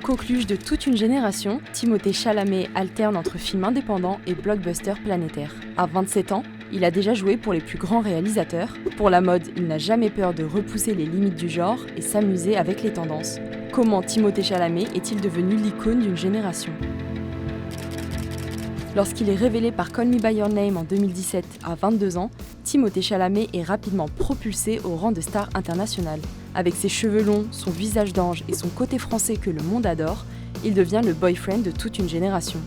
Coqueluche de toute une génération, Timothée Chalamet alterne entre films indépendants et blockbusters planétaires. À 27 ans, il a déjà joué pour les plus grands réalisateurs. Pour la mode, il n'a jamais peur de repousser les limites du genre et s'amuser avec les tendances. Comment Timothée Chalamet est-il devenu l'icône d'une génération ? Lorsqu'il est révélé par Call Me By Your Name en 2017 à 22 ans, Timothée Chalamet est rapidement propulsé au rang de star internationale. Avec ses cheveux longs, son visage d'ange et son côté français que le monde adore, il devient le boyfriend de toute une génération.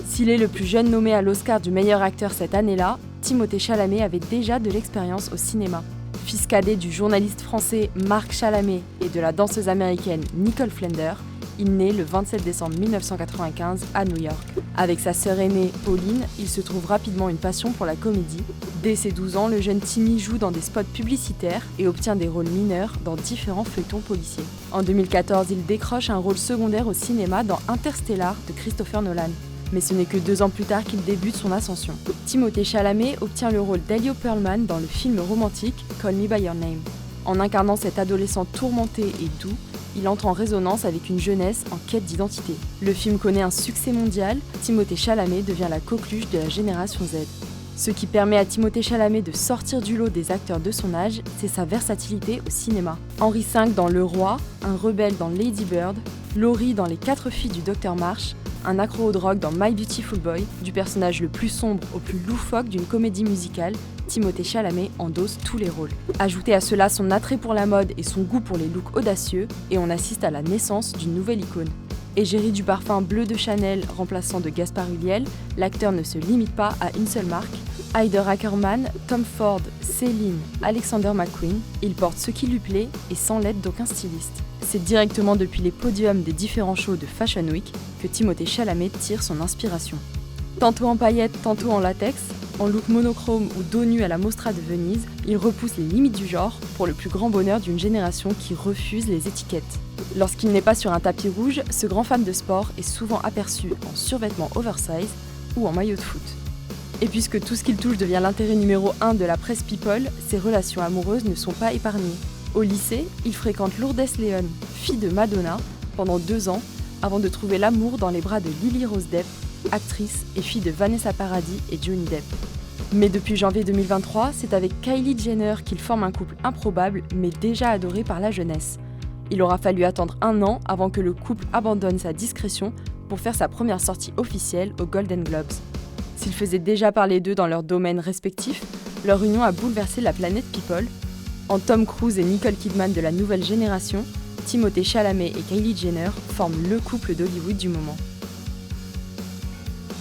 S'il est le plus jeune nommé à l'Oscar du meilleur acteur cette année-là, Timothée Chalamet avait déjà de l'expérience au cinéma. Fils cadet du journaliste français Marc Chalamet et de la danseuse américaine Nicole Flender, il naît le 27 décembre 1995 à New York. Avec sa sœur aînée, Pauline, il se trouve rapidement une passion pour la comédie. Dès ses 12 ans, le jeune Timmy joue dans des spots publicitaires et obtient des rôles mineurs dans différents feuilletons policiers. En 2014, il décroche un rôle secondaire au cinéma dans Interstellar de Christopher Nolan. Mais ce n'est que 2 ans plus tard qu'il débute son ascension. Timothée Chalamet obtient le rôle d'Elio Pearlman dans le film romantique Call Me By Your Name. En incarnant cet adolescent tourmenté et doux, il entre en résonance avec une jeunesse en quête d'identité. Le film connaît un succès mondial, Timothée Chalamet devient la coqueluche de la génération Z. Ce qui permet à Timothée Chalamet de sortir du lot des acteurs de son âge, c'est sa versatilité au cinéma. Henri V dans Le Roi, un rebelle dans Lady Bird, Laurie dans Les 4 filles du Dr March, un accro aux drogues dans My Beautiful Boy, du personnage le plus sombre au plus loufoque d'une comédie musicale, Timothée Chalamet endosse tous les rôles. Ajoutez à cela son attrait pour la mode et son goût pour les looks audacieux, et on assiste à la naissance d'une nouvelle icône. Égérie du parfum bleu de Chanel remplaçant de Gaspard Ulliel, l'acteur ne se limite pas à une seule marque. Heider Ackerman, Tom Ford, Céline, Alexander McQueen, il porte ce qui lui plaît et sans l'aide d'aucun styliste. C'est directement depuis les podiums des différents shows de Fashion Week que Timothée Chalamet tire son inspiration. Tantôt en paillettes, tantôt en latex, en look monochrome ou dos nu à la Mostra de Venise, il repousse les limites du genre pour le plus grand bonheur d'une génération qui refuse les étiquettes. Lorsqu'il n'est pas sur un tapis rouge, ce grand fan de sport est souvent aperçu en survêtement oversize ou en maillot de foot. Et puisque tout ce qu'il touche devient l'intérêt numéro 1 de la presse people, ses relations amoureuses ne sont pas épargnées. Au lycée, il fréquente Lourdes Leon, fille de Madonna, pendant 2 ans, avant de trouver l'amour dans les bras de Lily Rose Depp, actrice et fille de Vanessa Paradis et Johnny Depp. Mais depuis janvier 2023, c'est avec Kylie Jenner qu'il forme un couple improbable, mais déjà adoré par la jeunesse. Il aura fallu attendre 1 an avant que le couple abandonne sa discrétion pour faire sa première sortie officielle aux Golden Globes. S'ils faisaient déjà parler d'eux dans leurs domaines respectifs, leur union a bouleversé la planète people. En Tom Cruise et Nicole Kidman de la nouvelle génération, Timothée Chalamet et Kylie Jenner forment le couple d'Hollywood du moment.